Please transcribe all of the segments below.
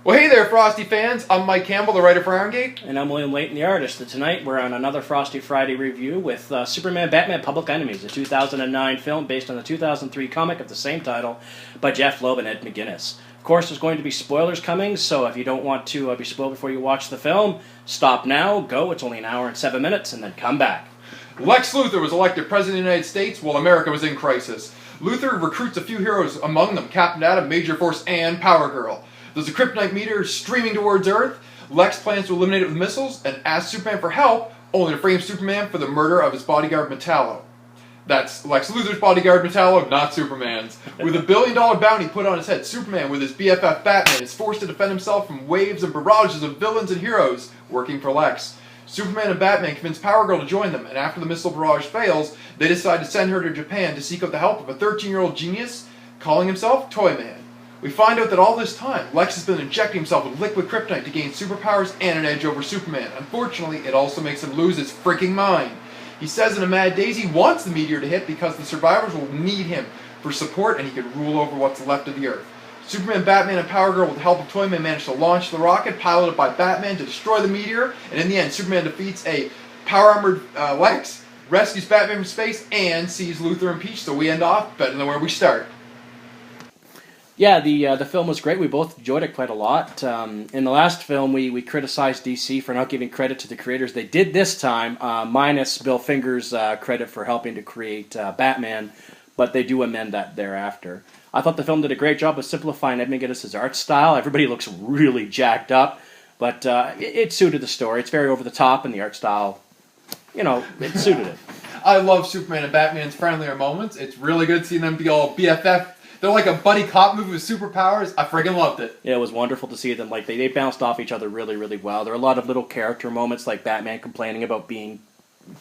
Well, hey there, Frosty fans. I'm Mike Campbell, the writer for IronGate. And I'm William Layton, the artist. And tonight we're on another Frosty Friday review with Superman Batman Public Enemies, a 2009 film based on the 2003 comic of the same title by Jeff Loeb and Ed McGuinness. Of course, there's going to be spoilers coming, so if you don't want to be spoiled before you watch the film, stop now, go, it's only an hour and 7 minutes, and then come back. Lex Luthor was elected President of the United States while America was in crisis. Luthor recruits a few heroes, among them Captain Atom, Major Force, and Power Girl. There's a kryptonite meteor streaming towards Earth. Lex plans to eliminate it with missiles and asks Superman for help, only to frame Superman for the murder of his bodyguard Metallo. That's Lex Luthor's bodyguard Metallo, not Superman's. With $1 billion bounty put on his head, Superman, with his BFF Batman, is forced to defend himself from waves and barrages of villains and heroes working for Lex. Superman and Batman convince Power Girl to join them, and after the missile barrage fails, they decide to send her to Japan to seek out the help of a 13-year-old genius calling himself Toyman. We find out that all this time, Lex has been injecting himself with liquid kryptonite to gain superpowers and an edge over Superman. Unfortunately, it also makes him lose his freaking mind. He says in a mad daze he wants the meteor to hit because the survivors will need him for support and he can rule over what's left of the Earth. Superman, Batman, and Power Girl with the help of Toyman manage to launch the rocket, piloted by Batman, to destroy the meteor, and in the end, Superman defeats a power-armored Lex, rescues Batman from space, and sees Luthor impeached, so we end off better than where we start. Yeah, the film was great. We both enjoyed it quite a lot. In the last film, we criticized DC for not giving credit to the creators. They did this time, minus Bill Finger's credit for helping to create Batman, but they do amend that thereafter. I thought the film did a great job of simplifying Ed McGuinness' art style. Everybody looks really jacked up, but it suited the story. It's very over the top, and the art style, it suited it. I love Superman and Batman's friendlier moments. It's really good seeing them be all BFF. They're like a buddy cop movie with superpowers. I friggin' loved it. Yeah, it was wonderful to see them. Like they bounced off each other really, really well. There are a lot of little character moments, like Batman complaining about being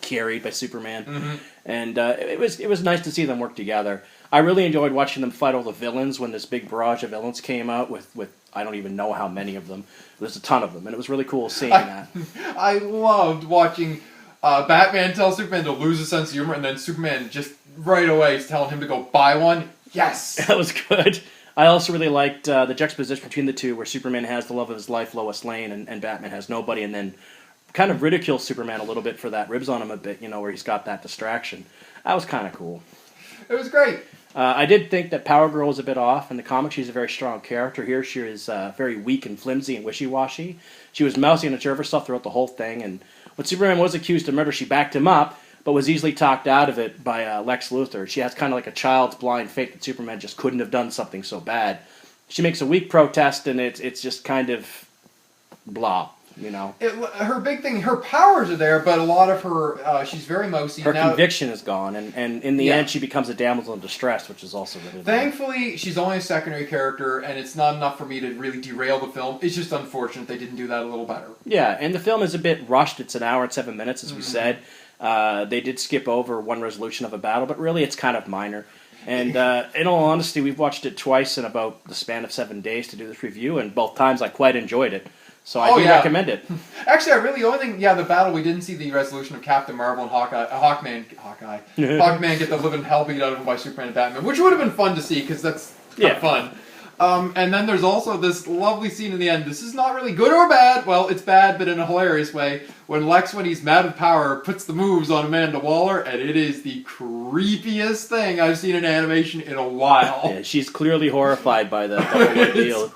carried by Superman, and it was nice to see them work together. I really enjoyed watching them fight all the villains when this big barrage of villains came out with I don't even know how many of them. There's a ton of them, and it was really cool seeing that. I loved watching Batman tell Superman to lose a sense of humor, and then Superman just right away is telling him to go buy one. Yes! That was good. I also really liked the juxtaposition between the two, where Superman has the love of his life, Lois Lane, and Batman has nobody, and then kind of ridicules Superman a little bit for that, ribs on him a bit, where he's got that distraction. That was kind of cool. It was great. I did think that Power Girl was a bit off. In the comic, she's a very strong character. Here, she is very weak and flimsy and wishy-washy. She was mousy and unsure of herself throughout the whole thing, and when Superman was accused of murder, she backed him up, but was easily talked out of it by Lex Luthor. She has kind of like a child's blind faith that Superman just couldn't have done something so bad. She makes a weak protest, and it's just kind of blah, Her big thing, her powers are there, but a lot of her, she's very mousy. Her conviction is gone, and in the end, she becomes a damsel in distress, which is also really Thankfully, she's only a secondary character, and it's not enough for me to really derail the film. It's just unfortunate they didn't do that a little better. Yeah, and the film is a bit rushed. It's an hour and 7 minutes, as we said. They did skip over one resolution of a battle, but really it's kind of minor. And in all honesty, we've watched it twice in about the span of 7 days to do this review, and both times I quite enjoyed it. So I do recommend it. Actually, the only thing, the battle, we didn't see the resolution of Captain Marvel and Hawkman get the living hell beat out of him by Superman and Batman, which would have been fun to see, because that's kind of fun. And then there's also this lovely scene in the end. This is not really good or bad. Well, it's bad, but in a hilarious way. When Lex, when he's mad with Power, puts the moves on Amanda Waller, and it is the creepiest thing I've seen in animation in a while. Yeah, she's clearly horrified by the whole ordeal.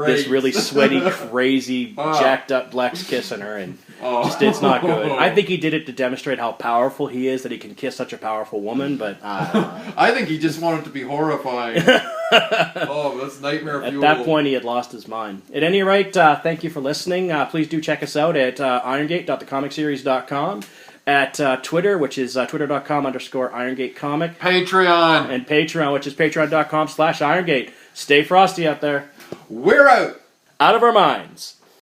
This really sweaty, crazy, jacked up Lex kissing her, and it's not good. I think he did it to demonstrate how powerful he is, that he can kiss such a powerful woman, but I think he just wanted to be horrifying. That's nightmare fuel. At that point, he had lost his mind. At any rate, thank you for listening. Please do check us out at IronGate.thecomicseries.com, at Twitter, which is twitter.com/IronGateComic. Patreon. And Patreon, which is patreon.com/IronGate. Stay frosty out there. We're out. Out of our minds.